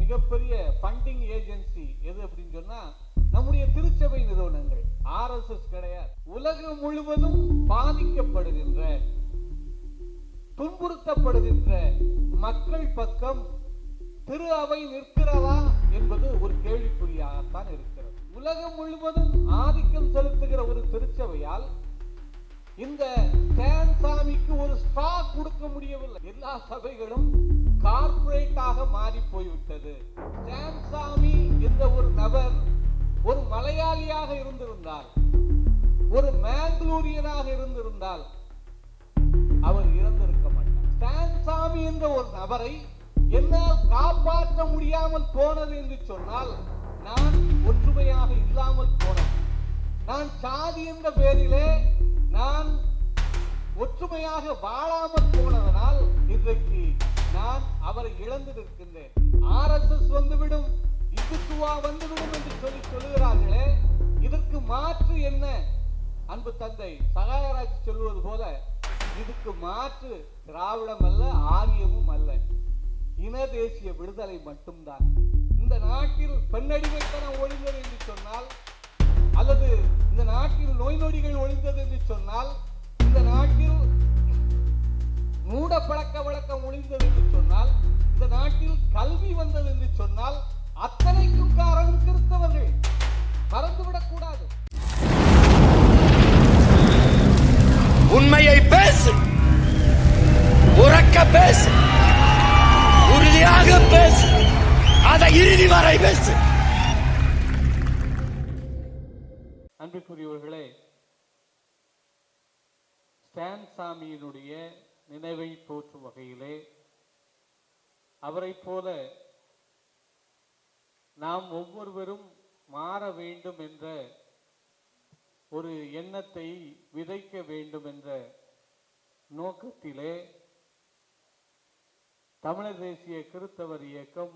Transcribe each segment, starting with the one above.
மிகப்பெரிய funding agency எது அப்படின்னு சொன்னா நம்முடைய திருச்சபை நிறுவனங்கள். RSS கிடையாது. உலகம் முழுவதும் பாதிக்கப்படுகின்ற, துன்புறுத்தப்படுகின்ற மக்கள் பக்கம் திரு அவை நிற்கிறதா என்பது ஒரு கேள்விக்குறியாகத்தான் இருக்கிறது. உலகம் முழுவதும் ஆதிக்கம் செலுத்துகிற ஒரு திருச்சபையால் இந்த சாமிக்கு ஒரு ஸ்டா கொடுக்க முடியவில்லை. எல்லா சபைகளும் கார்ப்பரேட்டாக மாறி போய்விட்டது. சாமி என்ற ஒரு நபர் ஒரு மலையாளியாக இருந்திருந்தால், ஒரு மேங்களூரியனாக இருந்திருந்தால் அவர் இறந்திருக்க மாட்டார். சாமி என்ற ஒரு நபரை என்னால் காப்பாற்ற முடியாமல் போனது என்று சொன்னால் நான் ஒற்றுமையாக இல்லாமல் போனேன். நான் சாதி என்ற பெயரிலே நான் ஒற்றுமையாக வாழாமல் போனதனால் இன்றைக்கு நான் அவரை இழந்து நிற்கின்றேன். RSS வந்துவிடும், இந்துத்துவா வந்துவிடும் என்று சொல்லுகிறார்களே, இதற்கு மாற்று என்ன? அன்பு தந்தை சகாயராஜ் சொல்வது போல இதுக்கு மாற்று திராவிடம் அல்ல, ஆரியமும் அல்ல, இன தேசிய விடுதலை மட்டும்தான். இந்த நாட்டில் பெண்ணடிமைத்தனம் ஒழிந்தது என்று சொன்னால், அல்லது இந்த நாட்டில் நோய் நொடிகள் ஒழிந்தது என்று சொன்னால், இந்த நாட்டில் மூட பழக்க வழக்கம் ஒழிந்தது என்று சொன்னால், இந்த நாட்டில் கல்வி வந்தது என்று சொன்னால், அத்தனைக்கும் காரணம் கிறிஸ்தவர்கள். மறந்துவிடக் கூடாது. உண்மையை பேசு, உறக்க பேசு, உறுதியாக பேசு, அதை இறுதி வரை பேசு. அன்புக்குரியவர்களே, சாமியினுடைய நினைவை போற்றும் வகையிலே அவரை போல நாம் ஒவ்வொருவரும் மாற வேண்டும் என்ற ஒரு எண்ணத்தை விதைக்க வேண்டும் என்ற நோக்கத்திலே தமிழர் தேசிய கிறிஸ்தவர் இயக்கம்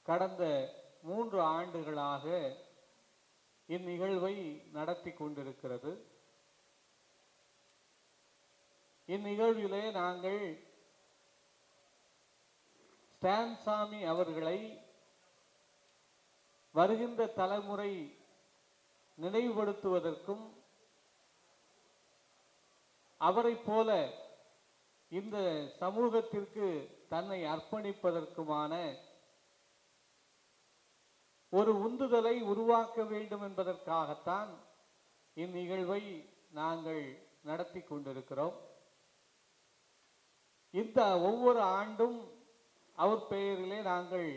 கடந்த 3 ஆண்டுகளாக இந்நிகழ்வை நடத்தி கொண்டிருக்கிறது. இந்நிகழ்விலே நாங்கள் சாமி அவர்களை வருகின்ற தலைமுறை நினைவுபடுத்துவதற்கும், அவரை போல இந்த சமூகத்திற்கு தன்னை அர்ப்பணிப்பதற்குமான ஒரு உந்துதலை உருவாக்க வேண்டும் என்பதற்காகத்தான் இந்நிகழ்வை நாங்கள் நடத்தி கொண்டிருக்கிறோம். இந்த ஒவ்வொரு ஆண்டும் அவர் பெயரிலே நாங்கள்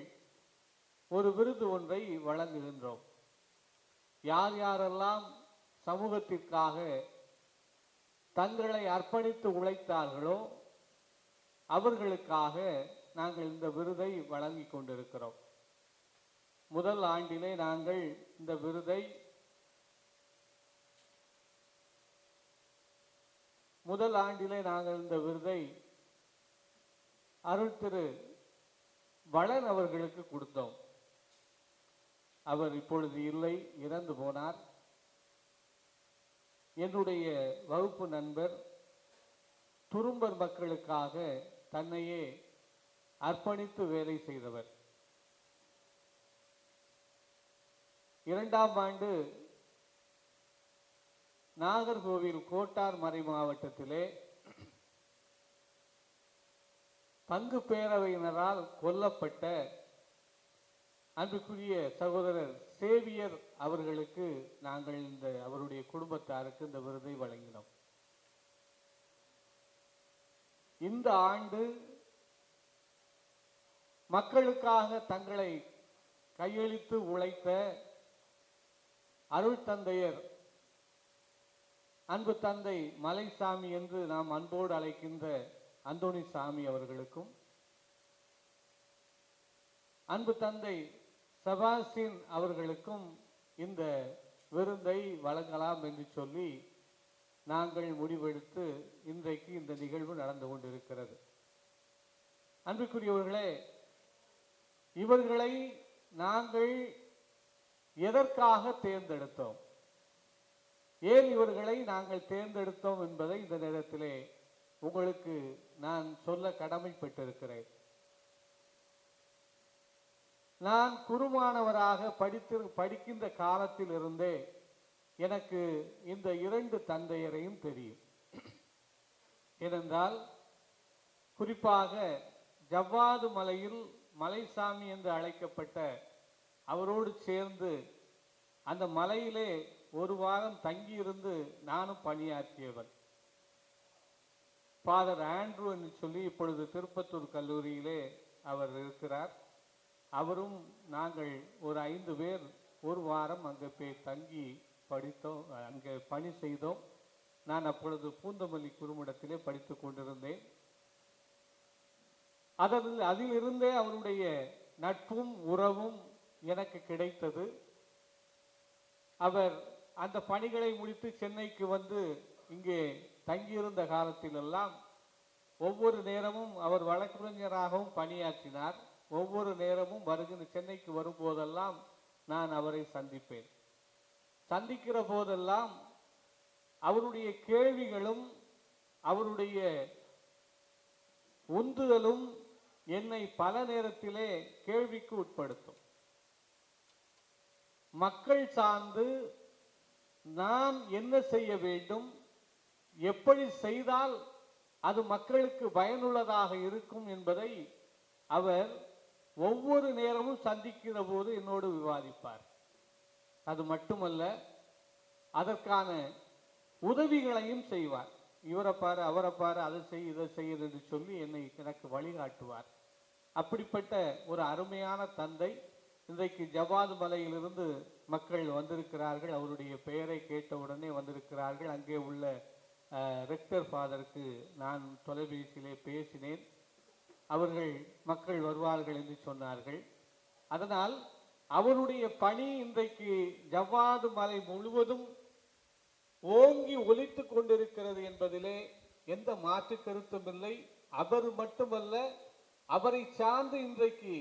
ஒரு விருது ஒன்றை வழங்குகின்றோம். யார் யாரெல்லாம் சமூகத்திற்காக தங்களை அர்ப்பணித்து உழைத்தார்களோ அவர்களுக்காக நாங்கள் இந்த விருதை வழங்கி கொண்டிருக்கிறோம். முதல் ஆண்டிலே நாங்கள் இந்த விருதை அருள் திரு வளன் அவர்களுக்கு கொடுத்தோம். அவர் இப்பொழுது இல்லை, இறந்து போனார். என்னுடைய வகுப்பு நண்பர், துரும்பர் மக்களுக்காக தன்னையே அர்ப்பணித்து வேலை செய்தவர். 2ஆம் ஆண்டு நாகர்கோவில் கோட்டார் மறை மாவட்டத்திலே பங்கு பேரவையினரால் கொல்லப்பட்ட அன்புக்குரிய சகோதரர் சேவியர் அவர்களுக்கு நாங்கள் அவருடைய குடும்பத்தாருக்கு இந்த விருதை வழங்கினோம். இந்த ஆண்டு மக்களுக்காக தங்களை கையளித்து உழைத்த அருள் தந்தையர் அன்பு தந்தை மலைசாமி என்று நாம் அன்போடு அழைக்கின்ற அந்தோணி சாமி அவர்களுக்கும், அன்பு தந்தை செபாஸ்டின் அவர்களுக்கும் இந்த விருதை வழங்கலாம் என்று சொல்லி நாங்கள் முடிவெடுத்து இன்றைக்கு இந்த நிகழ்வு நடந்து கொண்டிருக்கிறது. அன்புக்குரியவர்களே, இவர்களை நாங்கள் எதற்காக தேர்ந்தெடுத்தோம், ஏன் இவர்களை நாங்கள் தேர்ந்தெடுத்தோம் என்பதை இந்த நேரத்திலே உங்களுக்கு நான் சொல்ல கடமைப்பட்டிருக்கிறேன். நான் குருமானவராக படிக்கின்ற காலத்திலிருந்தே எனக்கு இந்த இரண்டு தந்தையரையும் தெரியும். ஏனென்றால் குறிப்பாக ஜவ்வாது மலையில் மலைசாமி என்று அழைக்கப்பட்ட அவரோடு சேர்ந்து அந்த மலையிலே ஒரு வாரம் தங்கியிருந்து நானும் பணியாற்றியவன். ஃபாதர் ஆண்ட்ரூ என்று சொல்லி இப்பொழுது திருப்பத்தூர் கல்லூரியிலே அவர் இருக்கிறார். அவரும் நாங்கள் ஒரு 5 பேர் ஒரு வாரம் அங்கே போய் தங்கி படித்தோம், அங்கே பணி செய்தோம். நான் அப்பொழுது பூந்தமல்லி குறுமிடத்திலே படித்து கொண்டிருந்தேன். அதிலிருந்தே அவருடைய நட்பும் உறவும் எனக்கு கிடைத்தது. அவர் அந்த பணிகளை முடித்து சென்னைக்கு வந்து இங்கே தங்கியிருந்த காலத்திலெல்லாம் ஒவ்வொரு நேரமும் அவர் வழக்கறிஞராகவும் பணியாற்றினார். ஒவ்வொரு நேரமும் வருகிற சென்னைக்கு வரும்போதெல்லாம் நான் அவரை சந்திப்பேன். சந்திக்கிற போதெல்லாம் அவருடைய கேள்விகளும் அவருடைய உந்துதலும் என்னை பல நேரத்திலே கேள்விக்கு உட்படுத்தும். மக்கள் சார்ந்து நான் என்ன செய்ய வேண்டும், எப்படி செய்தால் அது மக்களுக்கு பயனுள்ளதாக இருக்கும் என்பதை அவர் ஒவ்வொரு நேரமும் சந்திக்கிற போது என்னோடு விவாதிப்பார். அது மட்டுமல்ல, அதற்கான உதவிகளையும் செய்வார். இவரை பாரு, அவரை பாரு, அதை செய், இதை செய் என்று சொல்லி எனக்கு வழிகாட்டுவார். அப்படிப்பட்ட ஒரு அருமையான தந்தை. இன்றைக்கு ஜவ்வாது மலையிலிருந்து மக்கள் வந்திருக்கிறார்கள். அவருடைய பெயரை கேட்டவுடனே வந்திருக்கிறார்கள். அங்கே உள்ள ரெக்டர் ஃபாதருக்கு நான் தொலைபேசியிலே பேசினேன். அவர்கள் மக்கள் வருவார்கள் என்று சொன்னார்கள். அதனால் அவருடைய பணி இன்றைக்கு ஜவ்வாது மலை முழுவதும் ஓங்கி ஒலித்து கொண்டிருக்கிறது என்பதிலே எந்த மாற்று கருத்தும் இல்லை. அவர் மட்டுமல்ல, அவரை சார்ந்து இன்றைக்கு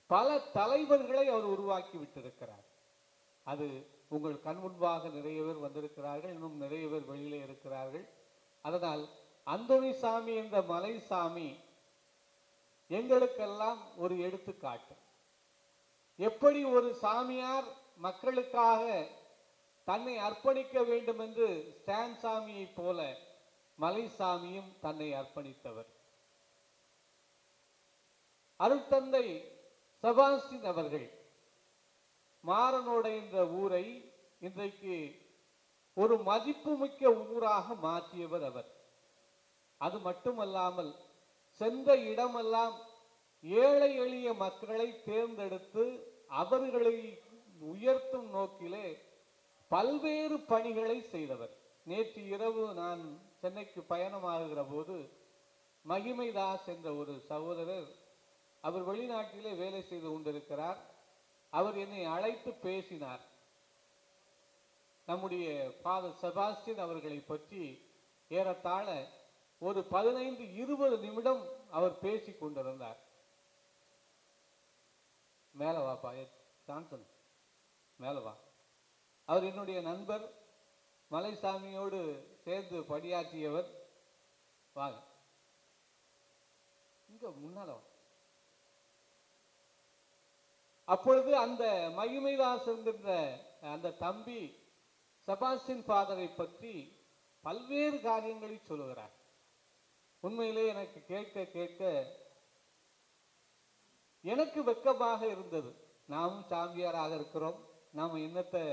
பல தலைவர்களை அவர் உருவாக்கி விட்டிருக்கிறார். அது உங்கள் கண் முன்பாக நிறைய பேர் வந்திருக்கிறார்கள், இன்னும் நிறைய பேர் வெளியிலே இருக்கிறார்கள். அதனால் அந்தோணிசாமி என்ற மலைசாமி எங்களுக்கெல்லாம் ஒரு எடுத்துக்காட்டு. எப்படி ஒரு சாமியார் மக்களுக்காக தன்னை அர்ப்பணிக்க வேண்டும் என்று ஸ்டான் சாமியை போல மலைசாமியும் தன்னை அர்ப்பணித்தவர். அருட்தந்தை செபாஸ்டின் அவர்கள் மாறனோட என்ற ஊரை இன்றைக்கு ஒரு மதிப்புமிக்க ஊராக மாற்றியவர் அவர். அது மட்டுமல்லாமல் சென்ற இடமெல்லாம் ஏழை எளிய மக்களை தேர்ந்தெடுத்து அவர்களை உயர்த்தும் நோக்கிலே பல்வேறு பணிகளை செய்தவர். நேற்று இரவு நான் சென்னைக்கு பயணமாகிற போது மகிமைதாஸ் என்ற ஒரு சகோதரர், அவர் வெளிநாட்டிலே வேலை செய்து கொண்டிருக்கிறார். அவர் என்னை அழைத்து பேசினார். நம்முடைய ஃபாதர் செபாஸ்டின் அவர்களை பற்றி ஏறத்தாழ ஒரு 15-20 நிமிடம் அவர் பேசிக் கொண்டிருந்தார். மேல வாப்பா ஜான்சன், மேல வா. அவர் என்னுடைய நண்பர், மலைசாமியோடு சேர்ந்து பணியாற்றியவர். வாங்க, இங்க முன்னால வா. அப்பொழுது அந்த மகிமைதாஸ் என்கின்ற அந்த தம்பி செபாஸ்டின் ஃபாதரை பற்றி பல்வேறு காரியங்களை சொல்லுகிறார். உண்மையிலே எனக்கு கேட்க கேட்க எனக்கு வெட்கமாக இருந்தது. நாமும் சாமியாராக இருக்கிறோம், நாம் என்னத்தை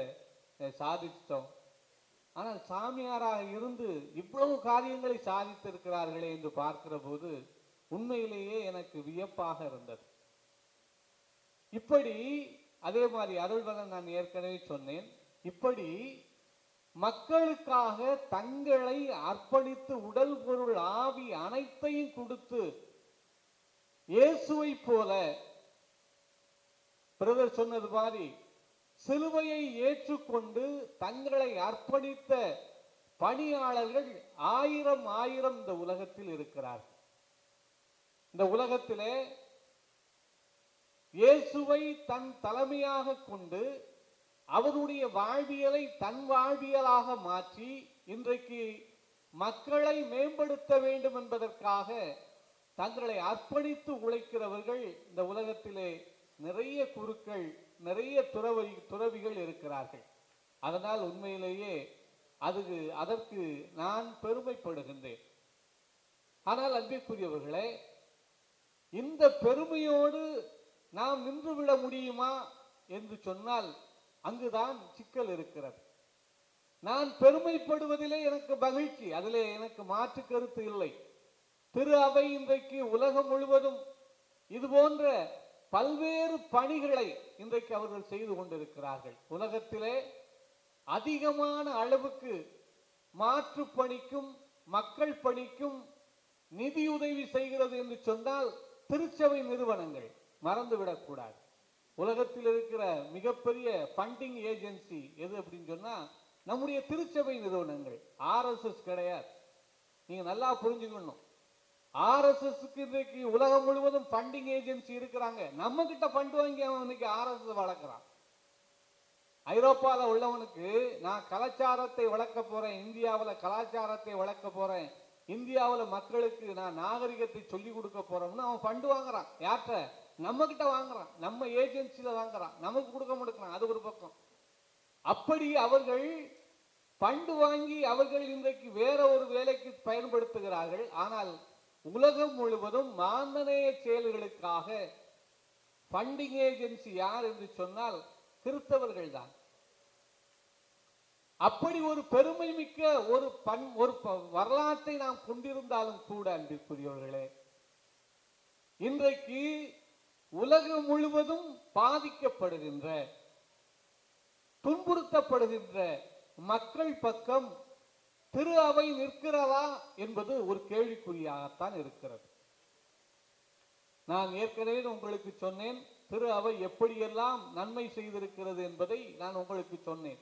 சாதிச்சிட்டோம். ஆனால் சாமியாராக இருந்து இவ்வளவு காரியங்களை சாதித்திருக்கிறார்களே என்று பார்க்கிற போது உண்மையிலேயே எனக்கு வியப்பாக இருந்தது. இப்படி அதே மாதிரி அருள்வரன் நான் ஏற்கனவே சொன்னேன், இப்படி மக்களுக்காக தங்களை அர்ப்பணித்து உடல் பொருள் ஆவி அனைத்தையும் கொடுத்து இயேசுவை போல பிரதர் சொன்னது மாதிரி சிலுவையை ஏற்றுக்கொண்டு தங்களை அர்ப்பணித்த பணியாளர்கள் ஆயிரம் இந்த உலகத்தில் இருக்கிறார்கள். இந்த உலகத்திலே இயேசுவை தன் தலைமையாக கொண்டு அவருடைய வாழ்வியலை தன் வாழ்வியலாக மாற்றி இன்றைக்கு மக்களை மேம்படுத்த வேண்டும் என்பதற்காக தங்களை அர்ப்பணித்து உழைக்கிறவர்கள் இந்த உலகத்திலே நிறைய குருக்கள், நிறைய துறவிகள் இருக்கிறார்கள். அதனால் உண்மையிலேயே அதற்கு நான் பெருமைப்படுகின்றேன். ஆனால் அன்பிற்குரியவர்களே, இந்த பெருமையோடு நாம் நின்றுவிட முடியுமா என்று சொன்னால் அங்குதான் சிக்கல் இருக்கிறது. நான் பெருமைப்படுவதிலே எனக்கு மகிழ்ச்சி, அதிலே எனக்கு மாற்று கருத்து இல்லை. திரு அவை இன்றைக்கு உலகம் முழுவதும் இது போன்ற பல்வேறு பணிகளை இன்றைக்கு அவர்கள் செய்து கொண்டிருக்கிறார்கள். உலகத்திலே அதிகமான அளவுக்கு மாற்று பணிக்கும் மக்கள் பணிக்கும் நிதியுதவி செய்கிறது என்று சொன்னால் திருச்சபை நிறுவனங்கள், மறந்துவிடக்கூடாது. உலகத்தில் இருக்கிற மிகப்பெரிய ஃபண்டிங் ஏஜென்சி எது அப்படின்னு சொன்னா நம்முடைய திருச்சபை நிறுவனங்கள். ஆர்எஸ்எஸ் கிடையாது. நீங்க நல்லா புரிஞ்சுக்கணும். ஆர்எஸ்எஸ்க்கு இன்றைக்கு உலகம் முழுவதும் ஃபண்டிங் ஏஜென்சி இருக்கிறாங்க. நம்ம கிட்ட ஃபண்ட் வாங்கி அவன் இன்னைக்கு ஆர்எஸ்எஸ் வளர்க்கிறான். ஐரோப்பால உள்ளவனுக்கு நான் கலாச்சாரத்தை வளர்க்க போறேன், இந்தியாவில் கலாச்சாரத்தை வளர்க்க போறேன், இந்தியாவில் மக்களுக்கு நான் நாகரிகத்தை சொல்லி கொடுக்க போறோம்னு அவன் ஃபண்ட் வாங்குறான். யார்கிட்ட? நம்ம கிட்ட வாங்குறான், நம்ம ஏஜென்சியில வாங்குறான், நமக்கு கொடுக்க மாட்டேங்கிறான். அது ஒரு பக்கம். அப்படி அவர்கள் ஃபண்ட் வாங்கி அவர்கள் இன்றைக்கு வேற ஒரு வேலைக்கு பயன்படுத்துகிறார்கள். ஆனால் உலகம் முழுவதும் மாந்தநேய செயல்களுக்காக ஃபண்டிங் ஏஜென்சி யார் என்று சொன்னால் கிறிஸ்தவர்கள் தான். அப்படி ஒரு பெருமை மிக்க ஒரு வரலாற்றை நாம் கொண்டிருந்தாலும் கூட அன்பிற்குரியவர்களே, இன்றைக்கு உலகம் முழுவதும் பாதிக்கப்படுகின்ற, துன்புறுத்தப்படுகின்ற மக்கள் பக்கம் திரு அவை நிற்கிறதா என்பது ஒரு கேள்விக்குறியாகத்தான் இருக்கிறது. நான் ஏற்கனவே உங்களுக்கு சொன்னேன், திரு அவை எப்படியெல்லாம் நன்மை செய்திருக்கிறது என்பதை நான் உங்களுக்கு சொன்னேன்.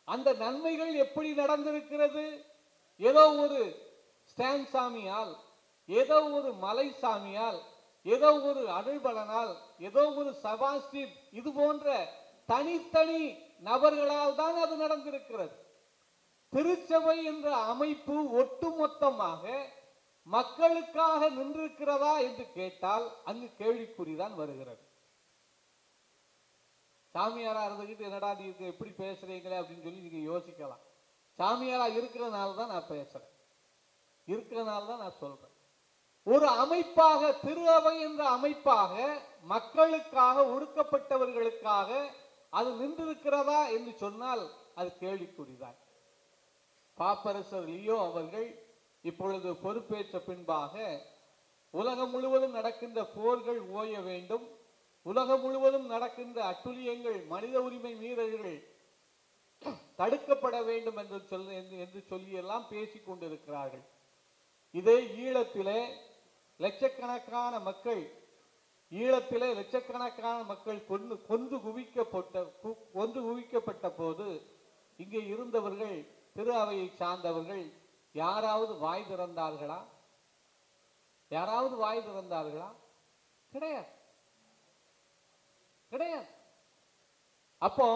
அந்த நன்மைகள் எப்படி நடந்திருக்கிறது? ஏதோ ஒரு ஸ்டான் சாமியால், ஏதோ ஒரு மலை சாமியால், ஏதோ ஒரு அருள்பலனால், ஏதோ ஒரு சபாஸ்டின், இது போன்ற தனித்தனி நபர்களால் தான் அது நடந்திருக்கிறது. திருச்சபை என்ற அமைப்பு ஒட்டுமொத்தமாக மக்களுக்காக நின்றிருக்கிறதா என்று கேட்டால் அங்கு கேள்விக்குறிதான் வருகிறது. சாமியாரா இருந்துகிட்டு என்னடா நீங்க எப்படி பேசுறீங்களே அப்படின்னு சொல்லி நீங்க யோசிக்கலாம். சாமியாரா இருக்கிறதுனால தான் நான் பேசுறேன், இருக்கிறதுனால தான் நான் சொல்றேன். ஒரு அமைப்பாக, திரு அவை என்ற அமைப்பாக மக்களுக்காக, ஒடுக்கப்பட்டவர்களுக்காக அது நின்றிருக்கிறதா என்று சொன்னால் அது கேள்விக்குறிதான். பாப்பரசர் லியோ அவர்கள் இப்பொழுது பொறுப்பேற்ற பின்பாக உலகம் முழுவதும் நடக்கின்ற போர்கள் ஓய வேண்டும், உலகம் முழுவதும் நடக்கின்ற அட்டுழியங்கள், மனித உரிமை மீறல்கள் தடுக்கப்பட வேண்டும் என்று சொல்லி எல்லாம் பேசிக் கொண்டிருக்கிறார்கள். இதே ஈழத்திலே லட்சக்கணக்கான மக்கள் கொன்று குவிக்கப்பட்ட போது இங்கே இருந்தவர்கள், திரு அவையை சார்ந்தவர்கள் யாராவது வாய் திறந்தார்களா? யாராவது வாய் திறந்தார்களா? கிடையாது, கிடையாது. அப்போ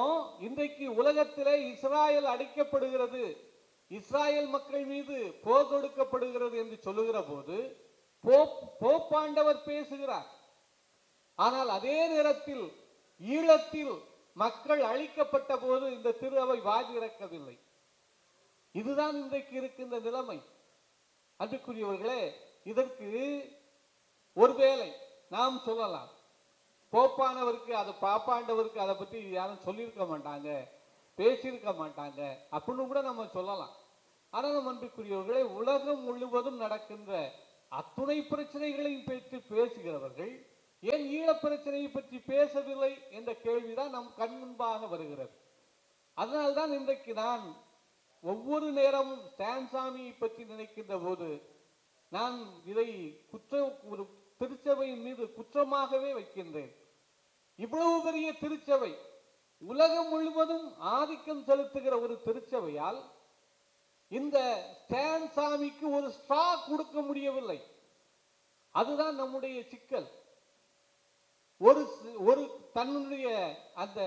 இன்றைக்கு உலகத்திலே இஸ்ராயல் அடிக்கப்படுகிறது, இஸ்ராயல் மக்கள் மீது போர் தொடுக்கப்படுகிறது என்று சொல்லுகிற போது போப்பாண்டவர் பேசுகிறார். ஆனால் அதே நேரத்தில் ஈழத்தில் மக்கள் அழிக்கப்பட்ட போது இந்த திரு அவை வாய் திறக்கவில்லை. இதுதான் இன்றைக்கு இருக்கின்ற நிலைமை. அன்புக்குரியவர்களே, இதற்கு ஒருவேளை நாம் சொல்லலாம், போப்பானவருக்கு, அது பாப்பாண்டவருக்கு அதை பற்றி யாரும் சொல்லியிருக்க மாட்டாங்க, பேசியிருக்க மாட்டாங்க அப்படின்னு கூட நம்ம சொல்லலாம். ஆனால் அன்புக்குரியவர்களே, உலகம் முழுவதும் நடக்கின்ற அத்துணை பிரச்சனைகளையும் பற்றி பேசுகிறவர்கள் ஏன் ஈழ பிரச்சனையை பற்றி பேசவில்லை என்ற கேள்விதான் நம் கண் முன்பாக வருகிறது. அதனால்தான் இன்றைக்கு நான் ஒவ்வொரு நேரமும் ஸ்டான்சாமியை பற்றி நினைக்கின்ற போது நான் இதை ஒரு திருச்சபையின் மீது குற்றமாகவே வைக்கின்றேன். இவ்வளவு பெரிய திருச்சபை, உலகம் முழுவதும் ஆதிக்கம் செலுத்துகிற ஒரு திருச்சபையால் இந்த ஸ்டான்சாமிக்கு ஒரு ஸ்ட்ரா கொடுக்க முடியவில்லை. அதுதான் நம்முடைய சிக்கல். ஒரு தன்னுடைய அந்த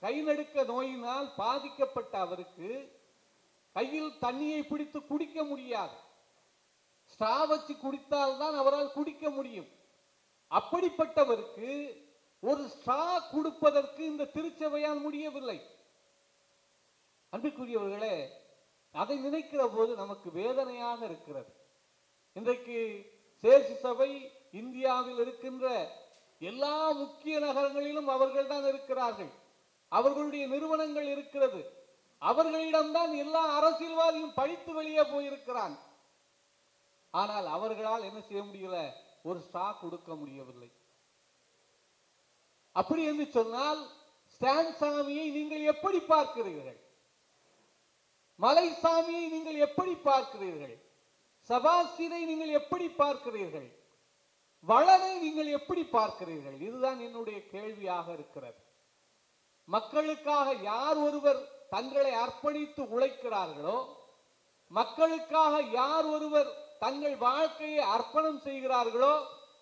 கை நடுக்க நோயினால் பாதிக்கப்பட்ட அவருக்கு கையில் தண்ணியை பிடித்து குடிக்க முடியாது. ஸ்ட்ரா வச்சு குடித்தால்தான் அவரால் குடிக்க முடியும். அப்படிப்பட்டவருக்கு ஒரு ஸ்ட்ரா கொடுப்பதற்கு இந்த திருச்சபையால் முடியவில்லை. அன்புக்குரியவர்களே, அதை நினைக்கிற போது நமக்கு வேதனையாக இருக்கிறது. இன்றைக்கு சேசு சபை இந்தியாவில் இருக்கின்ற எல்லா முக்கிய நகரங்களிலும் அவர்கள் தான் இருக்கிறார்கள். அவர்களுடைய நிறுவனங்கள் இருக்கிறது. அவர்களிடம்தான் எல்லா அரசியல்வாதியும் படித்து வெளியே போயிருக்கிறான். ஆனால் அவர்களால் என்ன செய்ய முடியல? ஒரு ஸ்டா கொடுக்க முடியவில்லை. அப்படி என்று சொன்னால் ஸ்டான் சாமியை நீங்கள் எப்படி பார்க்கிறீர்கள்? மலைசாமியை நீங்கள் எப்படி பார்க்கிறீர்கள்? சபாஸ்திரை நீங்கள் எப்படி பார்க்கிறீர்கள்? வளரை நீங்கள் எப்படி பார்க்கிறீர்கள்? இதுதான் என்னுடைய கேள்வியாக இருக்கிறது. மக்களுக்காக யார் ஒருவர் தங்களை அர்ப்பணித்து உழைக்கிறார்களோ, மக்களுக்காக யார் ஒருவர் தங்கள் வாழ்க்கையை அர்ப்பணம் செய்கிறார்களோ,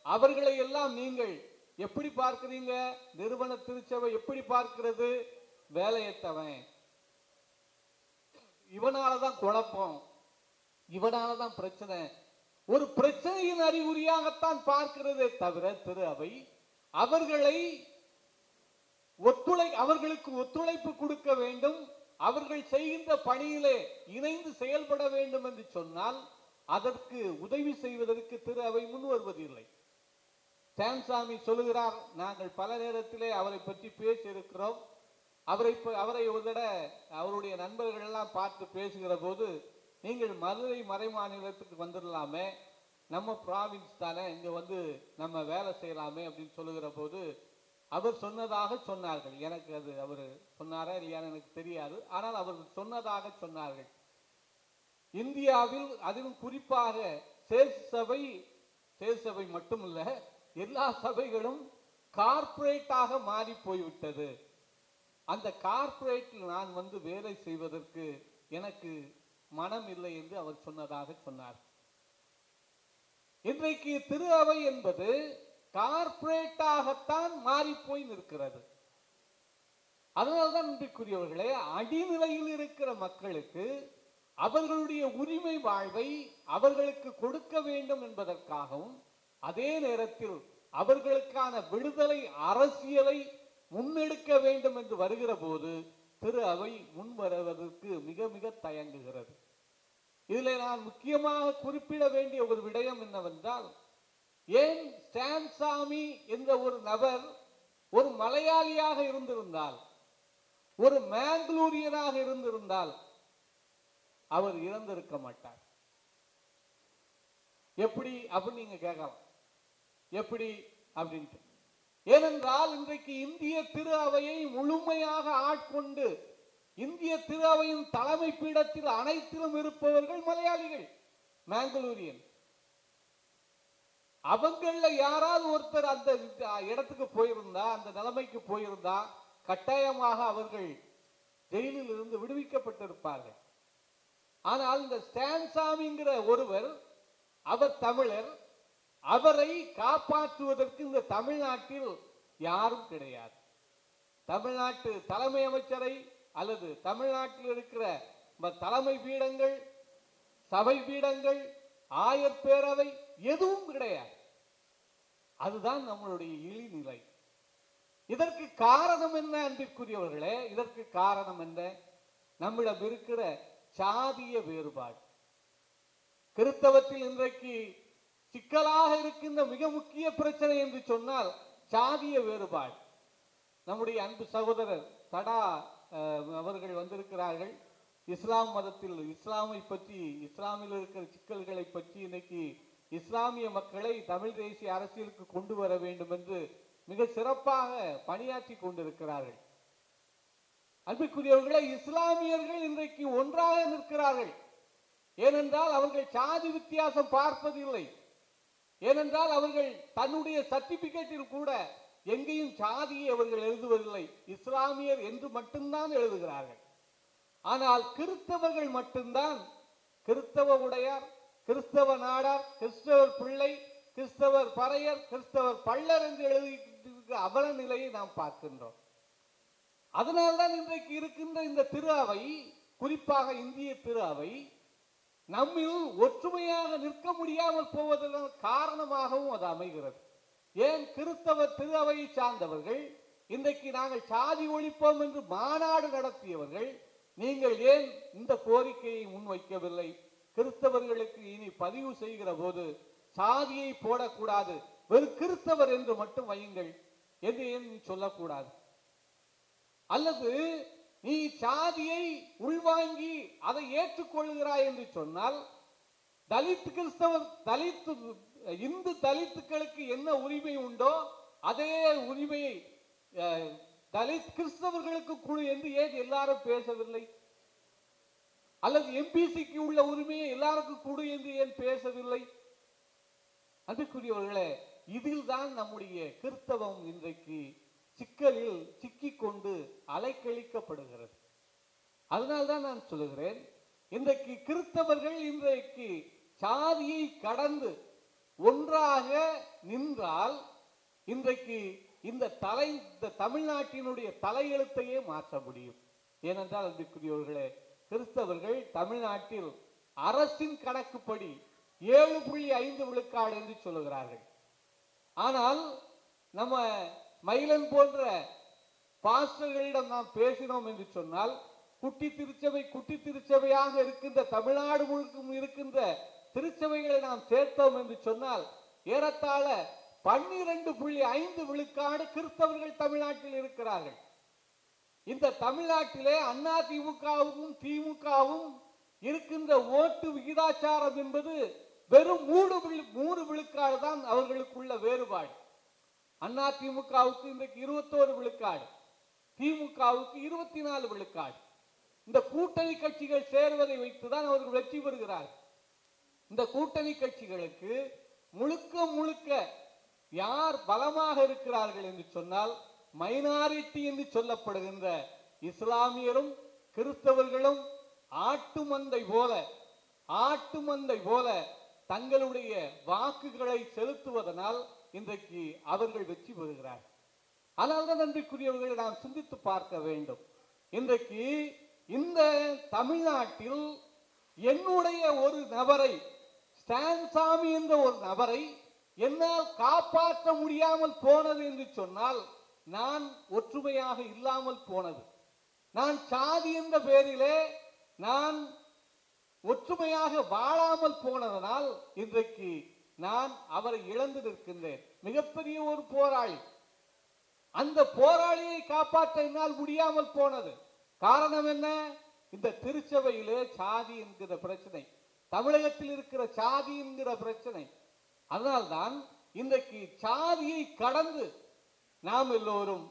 அவர்களை எல்லாம் நீங்கள் எப்படி பார்க்கிறீங்க? நிறுவன திருச்சபை எப்படி பார்க்கிறது? வேலையற்றவன், இவனாலதான் குழப்பம், இவனாலதான் பிரச்சனை, ஒரு பிரச்சனையின் அறிகுறியாகத்தான் பார்க்கிறதே தவிர திரு அவை அவர்களுக்கு ஒத்துழைப்பு கொடுக்க வேண்டும், அவர்கள் செய்கின்ற பணியிலே இணைந்து செயல்பட வேண்டும் என்று சொன்னால் அதற்கு உதவி செய்வதற்கு திரு அவை முன் வருவதில்லை. சாமி சொல்லுகிறார், நாங்கள் பல நேரத்திலே அவரை பற்றி பேசியிருக்கிறோம். அவரை ஒரு தடவை அவருடைய நண்பர்கள் எல்லாம் பார்த்து பேசுகிற போது, நீங்கள் மதுரை மறை மாநிலத்துக்கு வந்துடலாமே, நம்ம ப்ராவின்ஸ் தானே, இங்க வந்து நம்ம வேலை செய்யலாமே அப்படின்னு சொல்லுகிற போது அவர் சொன்னதாக சொன்னார்கள். எனக்கு அது அவர் சொன்னாரா இல்லையான்னு எனக்கு தெரியாது. ஆனால் அவர்கள் சொன்னதாக சொன்னார்கள். இந்தியாவில் அதிலும் குறிப்பாக சேசு சபை மட்டுமல்ல, எல்லா சபைகளும் கார்ப்பரேட்டாக மாறி போய்விட்டது. அந்த கார்ப்பரேட்டில் நான் வந்து வேலை செய்வதற்கு எனக்கு மனம் இல்லை என்று அவர் சொன்னதாக சொன்னார். இன்றைக்கு திரு அவை என்பது கார்ப்பரேட்டாகத்தான் மாறி போய் நிற்கிறது. அதனால்தான் இன்றைக்குரியவர்களே, அடிநிலையில் இருக்கிற மக்களுக்கு அவர்களுடைய உரிமை வாழ்வை அவர்களுக்கு கொடுக்க வேண்டும் என்பதற்காகவும், அதே நேரத்தில் அவர்களுக்கான விடுதலை அரசியலை முன்னெடுக்க வேண்டும் என்று வருகிற போது திரு அவை முன் வருவதற்கு மிக மிக தயங்குகிறது. இதில் நான் முக்கியமாக குறிப்பிட வேண்டிய ஒரு விடயம் என்னவென்றால், ஏன் ஸ்டான் சாமி என்ற ஒரு நபர் ஒரு மலையாளியாக இருந்திருந்தால், ஒரு மேங்களூரியனாக இருந்திருந்தால் அவர் இறந்திருக்க மாட்டார். எப்படி அப்படின்னு நீங்க கேட்கலாம், எப்படி அப்படின்ட்டு. ஏனென்றால் இன்றைக்கு இந்திய திரு அவையை முழுமையாக ஆட்கொண்டு இந்திய திரு அவையின் தலைமை பீடத்தில் அனைத்திலும் இருப்பவர்கள் மலையாளிகள், மேங்களூரியன். அவங்கள யாராவது ஒருத்தர் அந்த இடத்துக்கு போயிருந்தா, அந்த நிலைமைக்கு போயிருந்தா, கட்டாயமாக அவர்கள் ஜெயிலில் இருந்து விடுவிக்கப்பட்டிருப்பார்கள். ஆனால் இந்த ஸ்டான் சாமிங்கிற ஒருவர், அவர் தமிழர், அவரை காப்பாற்றுவதற்கு இந்த தமிழ்நாட்டில் யாரும் கிடையாது. தமிழ்நாட்டு தலைமை அமைச்சரை அல்லது தமிழ்நாட்டில் இருக்கிற தலைமை பீடங்கள், சபை பீடங்கள், ஆயர் பேரவை எதுவும் கிடையாது. அதுதான் நம்மளுடைய இழிநிலை. இதற்கு காரணம் என்ன அன்பிற்குரியவர்களே? இதற்கு காரணம் என்ன? நம்மிடம் இருக்கிற சாதிய வேறுபாடு. கிறிஸ்தவத்தில் இன்றைக்கு சிக்கலாக இருக்கின்ற மிக முக்கிய பிரச்சனை என்று சொன்னால் சாதிய வேறுபாடு. நம்முடைய அன்பு சகோதரர் தடா அவர்கள் வந்திருக்கிறார்கள். இஸ்லாம் மதத்தில் இஸ்லாமை பற்றி, இஸ்லாமில் இருக்கிற சிக்கல்களை பற்றி, இன்னைக்கு இஸ்லாமிய மக்களை தமிழ் தேசிய அரசியலுக்கு கொண்டு வர வேண்டும் என்று மிக சிறப்பாக பணியாற்றி கொண்டிருக்கிறார்கள். அன்புக்குரியவர்களை, இஸ்லாமியர்கள் இன்றைக்கு ஒன்றாக நிற்கிறார்கள். ஏனென்றால் அவர்கள் சாதி வித்தியாசம் பார்ப்பதில்லை. ஏனென்றால் அவர்கள் தன்னுடைய சர்டிபிகேட்டில் கூட எங்கேயும் சாதியை அவர்கள் எழுதுவதில்லை, இஸ்லாமியர் என்று மட்டும்தான் எழுதுகிறார்கள். ஆனால் கிறிஸ்தவர்கள் மட்டும்தான் கிறிஸ்தவ உடையார், கிறிஸ்தவ நாடார், கிறிஸ்தவர் பிள்ளை, கிறிஸ்தவர் பறையர், கிறிஸ்தவர் பள்ளர் என்று எழுதியிருக்கிற அவல நிலையை நாம் பார்க்கின்றோம். அதனால்தான் இன்றைக்கு இருக்கின்ற இந்த திரு அவை, குறிப்பாக இந்திய திரு அவை, நம்மில் ஒற்றுமையாக நிற்க முடியாமல் போவதற்கான காரணமாகவும் அது அமைகிறது. ஏன் கிறிஸ்தவ திரு அவையை சார்ந்தவர்கள் இன்றைக்கு நாங்கள் சாதி ஒழிப்போம் என்று மாநாடு நடத்தியவர்கள் நீங்கள் ஏன் இந்த கோரிக்கையை முன்வைக்கவில்லை? கிறிஸ்தவர்களுக்கு இனி பதிவு செய்கிற போது சாதியை போடக்கூடாது, வெறும் கிறிஸ்தவர் என்று மட்டும் வையுங்கள் என்று ஏன் சொல்லக்கூடாது? அல்லது நீ சாதியை உள்வாங்கி அதை ஏற்றுக்கொள்கிறாய் என்று சொன்னால் தலித் கிறிஸ்தவர் இந்து தலித்துக்களுக்கு என்ன உரிமை உண்டோ அதே உரிமையை தலித் கிறிஸ்தவர்களுக்கு கொடு என்று ஏன் எல்லாரும் பேசவில்லை? அல்லது எம்பிசிக்கு உள்ள உரிமையை எல்லாருக்கும் கொடு என்று ஏன் பேசவில்லை? அன்புக்குரியவர்களே, இதில் தான் நம்முடைய கிறிஸ்தவம் இன்றைக்கு சிக்கலில் சிக்கிக்கொண்டு அலைக்கழிக்கப்படுகிறது. அதனால்தான் நான் சொல்லுகிறேன், இன்றைக்கு கிறிஸ்தவர்கள் இன்றைக்கு சாதியை கடந்து ஒன்றாக நின்றால் இன்றைக்கு இந்த தமிழ்நாட்டினுடைய தலையெழுத்தையே மாற்ற முடியும். ஏனென்றால் அன்புக்குரியவர்களே, கிறிஸ்தவர்கள் தமிழ்நாட்டில் அரசின் கணக்குப்படி 7.5 விழுக்காடு என்று சொல்லுகிறார்கள். ஆனால் நம்ம மயிலன் போன்ற பாஸ்டர்களிடம் நாம் பேசினோம் என்று சொன்னால் குட்டி திருச்சபையாக இருக்கின்ற தமிழ்நாடு முழுக்கும் இருக்கின்ற திருச்சபைகளை நாம் சேர்த்தோம் என்று சொன்னால் ஏறத்தாழ 12.5 விழுக்காடு கிறிஸ்தவர்கள் தமிழ்நாட்டில் இருக்கிறார்கள். இந்த தமிழ்நாட்டிலே அண்ணா திமுகவும் திமுகவும் இருக்கின்ற ஓட்டு விகிதாச்சாரம் என்பது வெறும் 3 விழுக்காடு தான் அவர்களுக்குள்ள வேறுபாடு. அண்ணா திமுகவுக்கு இன்றைக்கு 21 விழுக்காடு, திமுகவுக்கு 24 விழுக்காடு. இந்த கூட்டணி கட்சிகள் சேர்வதை வைத்துதான் அவர்கள் வெற்றி பெறுகிறார்கள். இந்த கூட்டணி கட்சிகளுக்கு முழுக்க யார் பலமாக இருக்கிறார்கள் என்று சொன்னால் மைனாரிட்டி என்று சொல்லப்படுகின்ற இஸ்லாமியரும் கிறிஸ்தவர்களும் ஆட்டு மந்தை போல தங்களுடைய வாக்குகளை செலுத்துவதனால் இன்றைக்கு அவர்கள் வெற்றி பெறுகிறார்கள். அதனால்தான் நன்றிக்குரியவர்களை நாம் சிந்தித்து பார்க்க வேண்டும். இன்றைக்கு இந்த தமிழ்நாட்டில் என்னுடைய ஒரு நபரை, ஸ்டான்சாமி என்ற ஒரு நபரை என்னால் காப்பாற்ற முடியாமல் போனது என்று சொன்னால் நான் ஒற்றுமையாக இல்லாமல் போனது. நான் சாதி என்ற பெயரிலே நான் ஒற்றுமையாக வாழாமல் போனதனால் இன்றைக்கு நான் அவரை இழந்து நிற்கின்றேன். மிகப்பெரிய ஒரு போராளி. அந்த போராளியை காப்பாற்ற என்னால் முடியாமல் போனது. காரணம் என்ன? இந்த திருச்சபையிலே சாதி என்கிற பிரச்சனை, தமிழகத்தில் இருக்கிற சாதி என்கிற பிரச்சனை. அதனால்தான் இன்றைக்கு சாதியை கடந்து நாம் எல்லோரும்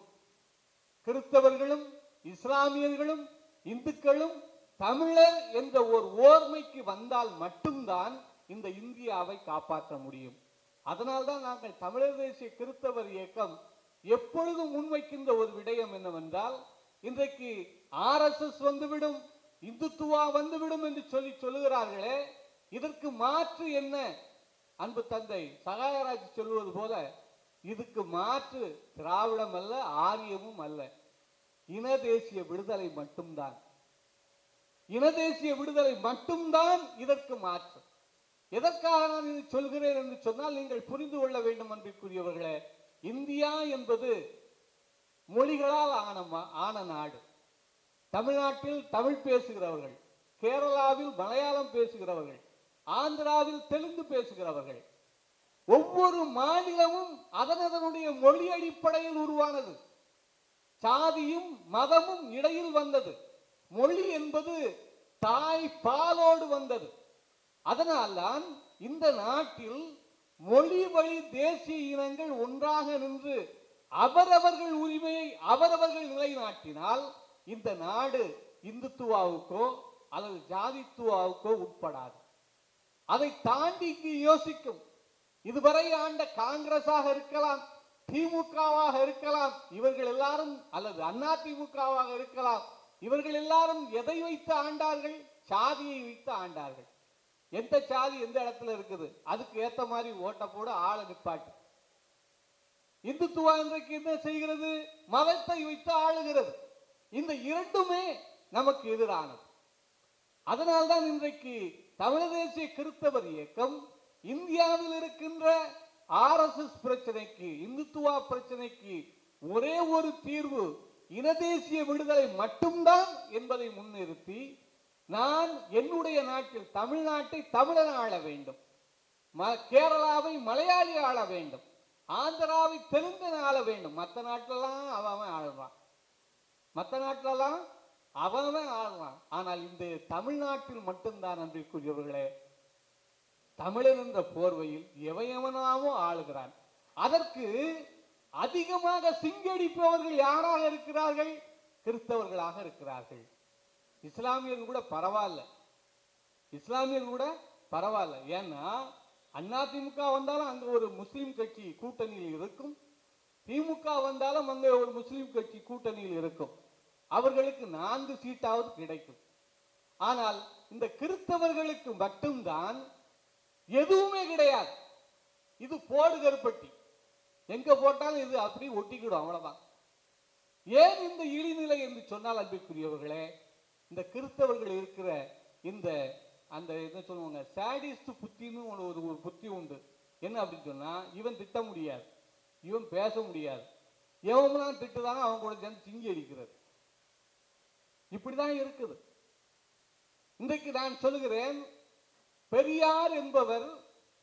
கிறிஸ்தவர்களும் இஸ்லாமியர்களும் இந்துக்களும் தமிழர் என்ற ஒரு ஓர்மைக்கு வந்தால் மட்டும்தான் இந்த இந்தியாவை காப்பாற்ற முடியும். அதனால்தான் நாங்கள் தமிழர் தேசிய கிறிஸ்தவர் இயக்கம் எப்பொழுதும் முன்வைக்கின்ற ஒரு விடயம் என்னவென்றால், இன்றைக்கு RSS வந்துவிடும், இந்துத்துவா வந்துவிடும் என்று சொல்லுகிறார்களே, இதற்கு மாற்று என்ன? அன்பு தந்தை சகாயராஜ் சொல்வது போல இதுக்கு மாற்று திராவிடம் அல்ல, ஆரியமும் அல்ல, இன தேசிய விடுதலை மட்டும்தான். இன தேசிய விடுதலை மட்டும்தான் இதற்கு மாற்று. எதற்காக நான் இதை சொல்கிறேன் என்று சொன்னால் நீங்கள் புரிந்து கொள்ள வேண்டும் அன்பிற்குரியவர்களே. இந்தியா என்பது மொழிகளால் ஆன நாடு. தமிழ்நாட்டில் தமிழ் பேசுகிறவர்கள், கேரளாவில் மலையாளம் பேசுகிறவர்கள், ஆந்திராவில் தெலுங்கு பேசுகிறவர்கள், ஒவ்வொரு மாநிலமும் அதனுடைய மொழி அடிப்படையில் உருவானது. சாதியும் மதமும் இடையில் வந்தது. மொழி என்பது தாய் பாலோடு வந்தது. அதனால்தான் இந்த நாட்டில் மொழி வழி தேசிய இனங்கள் ஒன்றாக நின்று அவரவர்கள் உரிமையை அவரவர்கள் நிலைநாட்டினால் இந்த நாடு இந்துத்துவாவுக்கோ அல்லது ஜாதித்துவாவுக்கோ உட்படாது. அதை தாண்டி யோசிக்கும். இதுவரை ஆண்ட காங்கிரஸாக இருக்கலாம், திமுகவாக இருக்கலாம், இவர்கள் எல்லாரும் அல்லது அண்ணா திமுகவாக இருக்கலாம், இவர்கள் எல்லாரும் எதை வைத்து ஆண்டார்கள்? சாதியை வைத்து ஆண்டார்கள். எந்த சாதி எந்த இடத்துல இருக்குது அதுக்கு ஏத்த மாதிரி ஓட்ட போட ஆளை நிப்பாட்டு. இந்துத்துவா இன்றைக்கு என்ன செய்கிறது? மதத்தை வைத்து ஆளுகிறது. இந்த இரண்டுமே நமக்கு எதிரானது. அதனால்தான் இன்றைக்கு தமிழ் தேசிய கிறிஸ்தவர் இயக்கம் இந்தியாவில் இருக்கின்ற RSS பிரச்சனைக்கு, இந்துத்துவா பிரச்சனைக்கு ஒரே ஒரு தீர்வு இன தேசிய விடுதலை மட்டும்தான் என்பதை முன்னிறுத்தி நான் என்னுடைய நாட்டில் தமிழ்நாட்டை தமிழன் ஆள வேண்டும், கேரளாவை மலையாளி ஆள வேண்டும், ஆந்திராவை தெலுங்கன் ஆள வேண்டும். மற்ற நாட்டிலெல்லாம் அவன் ஆளுறான், மற்ற நாட்டிலெல்லாம் அவன் ஆளுறான். ஆனால் இந்த தமிழ்நாட்டில் மட்டும்தான் அன்பிற்குரியவர்களே தமிழன் என்ற போர்வையில் எவையவனாவும் ஆளுகிறான். அதற்கு அதிகமாக சிங்கடிப்பவர்கள் யாராக இருக்கிறார்கள்? கிறிஸ்தவர்களாக இருக்கிறார்கள். இஸ்லாமியர்கள் கூட பரவாயில்ல, இஸ்லாமியர்கள் கூட பரவாயில்ல. ஏன்னா அதிமுக வந்தாலும் அங்க ஒரு முஸ்லிம் கட்சி கூட்டணியில் இருக்கும், திமுக வந்தாலும் அங்க ஒரு முஸ்லிம் கட்சி கூட்டணியில் இருக்கும். அவர்களுக்கு 4 சீட்டாவது கிடைக்கும். ஆனால் இந்த கிறிஸ்தவர்களுக்கு மட்டும்தான் எதுவுமே கிடையாது. இது போடு கருப்பட்டி, எங்க போட்டாலும் இது அப்படி ஒட்டிக்கிடும், அவ்வளவுதான். ஏன் இந்த இழிநிலை என்று சொன்னால் அன்பிற்குரியவர்களே, இந்த கிறிஸ்தவர்கள் இருக்கிற இந்த அந்த என்ன சொல்லுவாங்க சாடிஸ்ட் புத்தின்னு ஒரு புத்தி உண்டு. என்ன அப்படின்னு சொன்னா, இவன் திட்ட முடியாது, இவன் பேச முடியாது, எவன் திட்டுதாங்க அவங்க கூட சேர்ந்து திங்கி அடிக்கிறது. இப்படிதான் இருக்குது. இன்றைக்கு நான் சொல்லுகிறேன், பெரியார் என்பவர்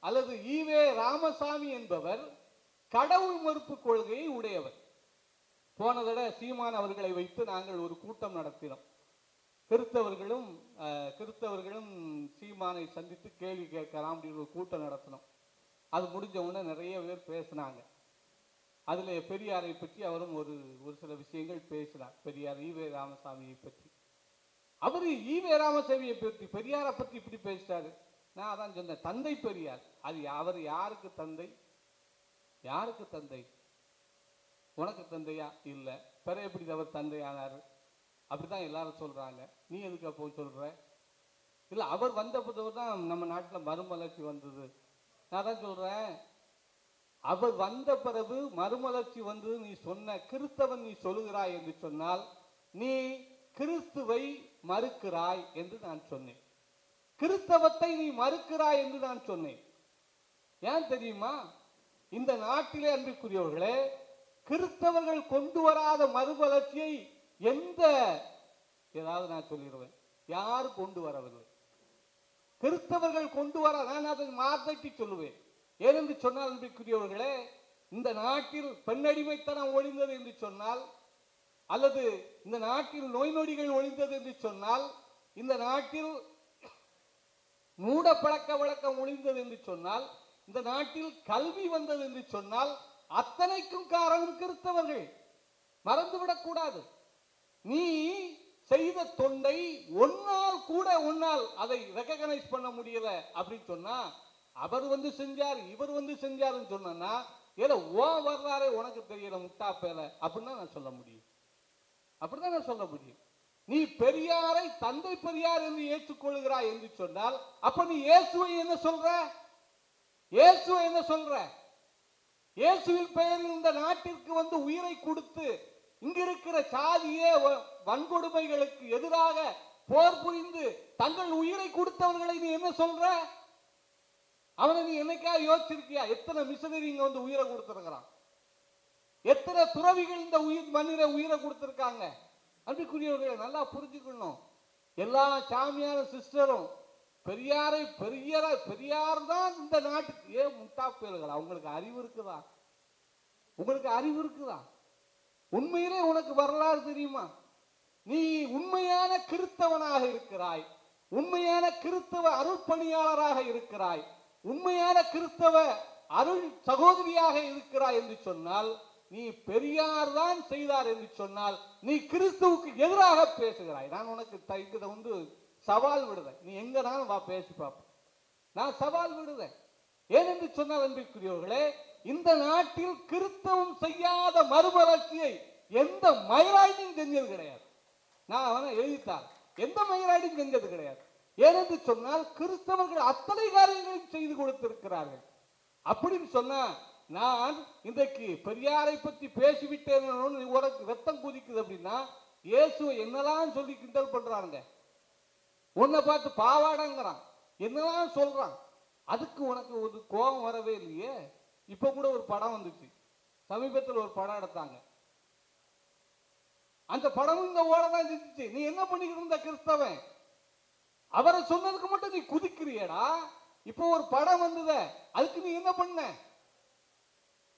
அல்லது ஈவே ராமசாமி என்பவர் கடவுள் மறுப்பு கொள்கையை உடையவர். போன தடவை சீமான் அவர்களை வைத்து நாங்கள் ஒரு கூட்டம் நடத்தினோம். கிறிஸ்தவர்களும் சீமானை சந்தித்து கேள்வி கேட்கலாம் அப்படின்னு ஒரு கூட்டம் நடத்தினோம். அது முடிஞ்ச உடனே நிறைய பேர் பேசினாங்க. அதுல பெரியாரை பற்றி அவரும் ஒரு சில விஷயங்கள் பேசினார். பெரியார் ஈவே ராமசாமியை பற்றி, அவரு ஈவே ராமசாமியை பற்றி பெரியாரை பற்றி இப்படி பேசிட்டாரு. நான் அதான் சொன்னேன், தந்தை பெரியார். அது அவர் யாருக்கு தந்தை? யாருக்கு தந்தை? உனக்கு தந்தையா? இல்ல. பிற எப்படி அவர் தந்தை ஆனாரு? அப்படிதான் எல்லாரும் சொல்றாங்க. நீ எதுக்கு அப்போ சொல்ற? இல்ல, அவர் வந்த பிறகுதான் நம்ம நாட்டுல மறுமலர்ச்சி வந்தது. நான் தான் சொல்றேன், அவர் வந்த பிறகு மறுமலர்ச்சி வந்தது நீ சொன்ன கிறிஸ்தவன் நீ சொல்லுகிறாய் என்று சொன்னால் நீ கிறிஸ்துவை மறுக்கிறாய் என்று நான் சொன்னேன். கிறிஸ்தவத்தை நீ மறுக்கிறாய் என்று நான் சொன்னேன். ஏன் தெரியுமா? இந்த நாட்டிலே அன்பிற்குரியவர்களே, கிறிஸ்தவர்கள் கொண்டு வராத மறுமலர்ச்சியை ஏதாவது நான் சொல்லிடுவேன், யாரு கொண்டு வரவில்லை. கிறிஸ்தவர்கள் கொண்டு வர, நான் அதை மாற்றி சொல்லுவேன். ஏனென்று சொன்னால் அன்பிற்குரியவர்களே, இந்த நாட்டில் பெண்ணடிமைத்தனம் ஒழிந்தது என்று சொன்னால், அல்லது இந்த நாட்டில் நோய் நொடிகள் ஒழிந்தது என்று சொன்னால், இந்த நாட்டில் மூட பழக்க வழக்கம் ஒழிந்தது என்று சொன்னால், இந்த நாட்டில் கல்வி வந்தது என்று சொன்னால், அத்தனைக்கும் காரணம் கிறிஸ்தவர்கள். மறந்துவிடக் கூடாது. நீ செய்த தொண்டை உன்னால் அதை ரெகக்னைஸ் பண்ண முடியல அப்படின்னு சொன்னா, அவர் வந்து செஞ்சார் இவர் வந்து செஞ்சாருன்னு சொன்னா, ஏதோ வரலாறே உனக்கு தெரியல முட்டா பேல அப்படின்னு நான் சொல்ல முடியும். அப்படிதான் நான் சொல்ல முடியும். நீ பெரியாரை தந்தை பெரியார் என்று ஏற்றுக்கொள்கிறாய் என்று சொன்னால், அப்ப நீ இயேசுவை என்ன சொல்ற? இயேசுவை என்ன சொல்ற? இயேசுவின் பெயரில் இந்த நாட்டிற்கு வந்து உயிரை கொடுத்து இங்க இருக்கிற சாதிய வன்கொடுமைகளுக்கு எதிராக போர் புரிந்து தங்கள் உயிரை கொடுத்தவர்களை நீ என்ன சொல்ற? அவனை நீ என்னைக்கா யோசிச்சிருக்கியா? எத்தனை மிஷனரி இங்க வந்து உயிரை கொடுத்திருக்கிறான், எத்தனை துறவிகள் இந்த மண்ணில உயிரை கொடுத்திருக்காங்க. அன்பிற்குரியவர்களை நல்லா புரிஞ்சுக்கணும். எல்லா சாமியார சிஸ்டரும் பெரியார் தான் இந்த நாட்டுக்கு. ஏன் முட்டா பேர்கள்? அவங்களுக்கு அறிவு இருக்குதா? உங்களுக்கு அறிவு இருக்குதா? உண்மையிலே உனக்கு வரலாறு தெரியுமா? நீ உண்மையான கிறிஸ்தவனாக இருக்கிறாய், உண்மையான கிறிஸ்தவ அருள்பணியாளராக இருக்கிறாய், உண்மையான கிறிஸ்தவ அருள் சகோதரியாக இருக்கிறாய் என்று சொன்னால், நீ பெரியார் தான் செய்தார் என்று சொன்னால் நீ கிறிஸ்துவுக்கு எதிராக பேசுகிறாய். நான் உனக்கு வந்து சவால் விடுதேன். நீ எங்கனாலும் வா, பேசி பார்ப்ப. நான் சவால் விடுதேன். ஏனென்று சொன்னால் அன்பிற்குரியவர்களே, இந்த நாட்டில் கிறிஸ்தவம் செய்யாத மறுமலர்ச்சியை எந்த மயிலாய்டும் செஞ்சது கிடையாது. நான் அவனை எழுதித்தார், எந்த மயிலாய்டும் செஞ்சது கிடையாது. ஏனென்று சொன்னால் கிறிஸ்தவர்கள் அத்தனை காரியங்களையும் செய்து கொடுத்திருக்கிறார்கள். அப்படின்னு சொன்னா, நான் இன்றைக்கு பெரியாரை பற்றி பேசிவிட்டேன், உனக்கு ரத்தம் குதிக்குது அப்படின்னா, இயேசுவை என்னெல்லாம் சொல்லி கிண்டல் பண்றாங்க. உன்னை பார்த்து பாவாடங்கிறான், என்னெல்லாம் சொல்றான். அதுக்கு உனக்கு ஒரு கோபம் வரவே இல்லையே. இப்ப கூட ஒரு படம் வந்துச்சு, சமீபத்தில் ஒரு படம் எடுத்தாங்க. அந்த படமும் இந்த ஓடதான் செஞ்சுச்சு. நீ என்ன பண்ணிக்கிட்டு இருந்த கிறிஸ்தவன்? அவரை சொன்னதுக்கு மட்டும் நீ குதிக்கிறியடா. இப்போ ஒரு படம் வந்தத, அதுக்கு நீ என்ன பண்ண?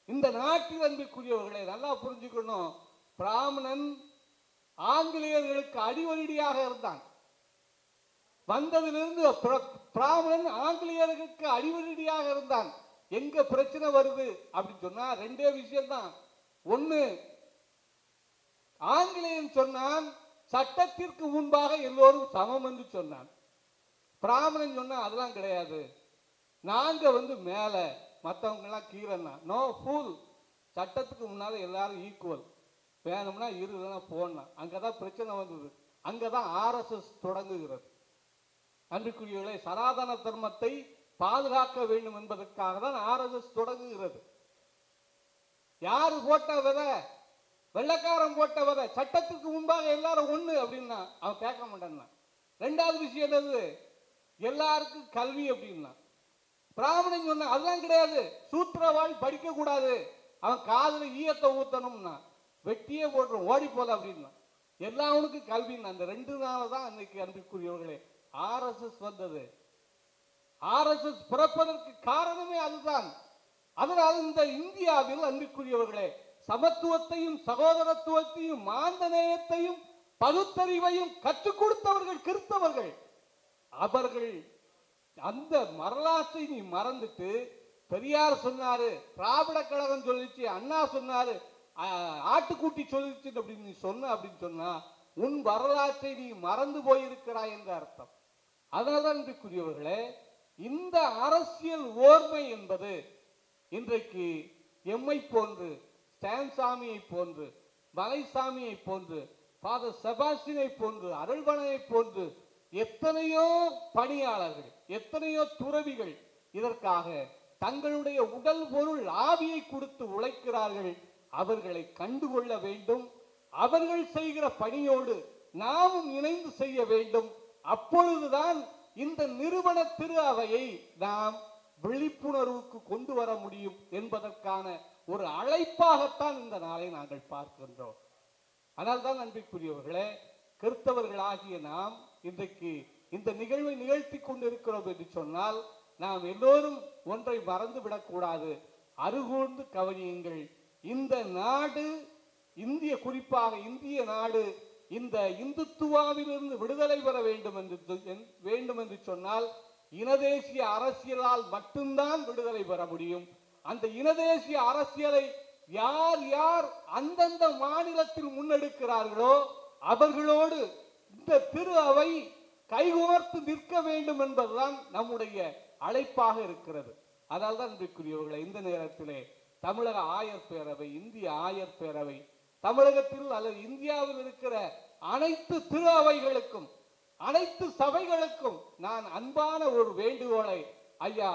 இந்த நாட்டில் அன்பிற்குரியவர்களை நல்லா புரிஞ்சுக்கணும். பிராமணன் ஆங்கிலேயர்களுக்கு அடிவருடியாக இருந்தான். வந்ததிலிருந்து பிராமணன் ஆங்கிலேயர்களுக்கு அடிவருடியாக இருந்தான். எங்க பிரச்சனை வருது அப்படின்னு சொன்னா ரெண்டே விஷயம் தான். ஒண்ணு, ஆங்கிலேயன் சொன்னான் சட்டத்திற்கு முன்பாக எல்லோரும் சமம் என்று சொன்னான். பிராமணன் சொன்னா அதெல்லாம் கிடையாது, நாங்க மேல மற்றவங்க எல்லாம் கீழன்னா. நோ ஃபூல், சட்டத்துக்கு முன்னால எல்லாரும் ஈக்குவல், வேணும்னா இருனா போனா. அங்கதான் பிரச்சனை வந்தது. அங்கதான் RSS தொடங்குகிறது. அன்றைக்குரியவர்களை சனாதன தர்மத்தை பாதுகாக்க வேண்டும் என்பதற்காக தான் RSS தொடங்குகிறது. யாரு போட்ட விதை? வெள்ளக்காரன் போட்ட விதை. சட்டத்துக்கு முன்பாக எல்லாரும் ஒண்ணு அப்படின்னா அவன் கேட்க மாட்டான். ரெண்டாவது விஷயம் என்னது? எல்லாருக்கும் கல்வி அப்படின்னா. பிராமணன் சொன்ன அதெல்லாம் கிடையாது, சூத்திரவாள் படிக்க கூடாது, அவன் காதுல ஈயத்தை ஊத்தணும்னா வெட்டியே போட்டுரும், ஓடி போல அப்படின்னா. எல்லாருக்கும் கல்வின்னு. அந்த 2 நாள் தான் அன்னைக்கு அன்பிற்குரியவர்களே RSS வந்தது. RSS பிறப்பதற்கு காரணமே அதுதான். அதனால் இந்த இந்தியாவில் அன்பிற்குரியவர்களே சமத்துவத்தையும் சகோதரத்துவத்தையும் மாந்தநேயத்தையும் பகுத்தறிவையும் கற்றுக் கொடுத்தவர்கள் கிறிஸ்தவர்கள். அவர்கள் அந்த வரலாற்றை நீ மறந்துட்டு, பெரியார் சொன்னாரு, திராவிட கழகம் சொல்லிச்சு, அண்ணா சொன்னாரு, ஆட்டுக்குட்டி சொல்லிச்சு அப்படின்னு நீ அப்படின்னு சொன்னா உன் வரலாற்றை நீ மறந்து போயிருக்கிறாய் என்ற அர்த்தம். அதனால்தான் அன்பிற்குரியவர்களே இந்த அரசியல் ஓர்மை என்பது இன்றைக்கு எம்மை போன்று, ஸ்டான்சாமியை போன்று, மலைசாமியை போன்று, ஃபாதர் செபாஸ்டினை போன்று, அருள்வனையை போன்று எத்தனையோ பணியாளர்கள், எத்தனையோ துறவிகள் இதற்காக தங்களுடைய உடல் பொருள் ஆவியை கொடுத்து உழைக்கிறார்கள். அவர்களை கண்டுகொள்ள வேண்டும். அவர்கள் செய்கிற பணியோடு நாமும் இணைந்து செய்ய வேண்டும். அப்பொழுதுதான் இந்த நிறுவன திரு அவையை நாம் விழிப்புணர்வுக்கு கொண்டு வர முடியும் என்பதற்கான ஒரு அழைப்பாகத்தான் இந்த நாளை நாங்கள் பார்க்கின்றோம். அதனால்தான் அன்பிற்குரியவர்களே கிறிஸ்தவர்களாகிய நாம் இன்றைக்கு இந்த நிகழ்வை நிகழ்த்தி கொண்டிருக்கிறோம் என்று சொன்னால் நாம் எல்லோரும் ஒன்றை மறந்து விடக்கூடாது. அருகூர்ந்து கவனியுங்கள். இந்த நாடு, குறிப்பாக இந்திய நாடு இந்த இந்துத்துவாவிலிருந்து விடுதலை பெற வேண்டும் என்று சொன்னால் இனதேசிய அரசியலால் மட்டும்தான் விடுதலை பெற முடியும். அந்த இனதேசிய அரசியலை யார் யார் அந்தந்த மாநிலத்தில் முன்னெடுக்கிறார்களோ அவர்களோடு இந்த திரு அவை கைகோர்த்து நிற்க வேண்டும் என்பதுதான் நம்முடைய அழைப்பாக இருக்கிறது. அதனால்தான் அன்பிற்குரியவர்களை இந்த நேரத்திலே தமிழக ஆயர் பேரவை, இந்திய ஆயர் பேரவை, தமிழகத்தில் அல்லது இந்தியாவில் இருக்கிற அனைத்து திரு அவைகளுக்கும், அனைத்து சபைகளுக்கும் நான் அன்பான ஒரு வேண்டுகோளை ஐயா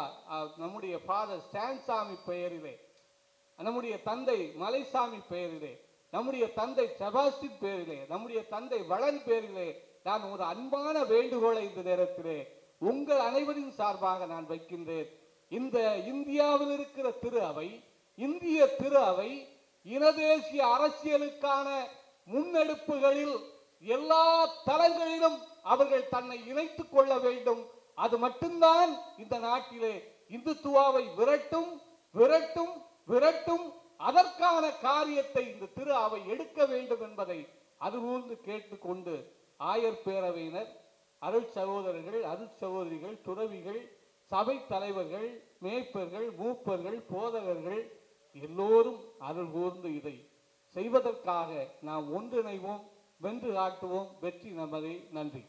நம்முடைய ஃபாதர் ஸ்டான்சாமி பெயரிலே, நம்முடைய தந்தை மலைசாமி பெயரிலே, நம்முடைய தந்தை செபாஸ்டின் பேரிலே, நம்முடைய தந்தை வளன் பேரிலே நான் ஒரு அன்பான வேண்டுகோளை இந்த நேரத்திலே உங்கள் அனைவரின் சார்பாக நான் வைக்கின்றேன். இந்த இந்தியாவில் இருக்கிற திரு அவை, இந்திய திரு அவை இனதேசிய அரசியலுக்கான முன்னெடுப்புகளில் எல்லா தளங்களிலும் அவர்கள் தன்னை இணைத்துக் கொள்ள வேண்டும். அது மட்டும்தான் இந்த நாட்டிலே இந்துத்துவாவை விரட்டும் விரட்டும் விரட்டும். அதற்கான காரியத்தை இந்த திரு அவை எடுக்க வேண்டும் என்பதை அதுபோன்று கேட்டுக்கொண்டு ஆயர் பேரவையினர், அருள் சகோதரர்கள், அருள் சகோதரிகள், துறவிகள், சபை தலைவர்கள், மேய்ப்பர்கள், மூப்பர்கள், போதகர்கள் எல்லோரும் அருள் கூர்ந்து இதை செய்வதற்காக நாம் ஒன்றிணைவோம், வென்று காட்டுவோம். வெற்றி நமதே. நன்றி.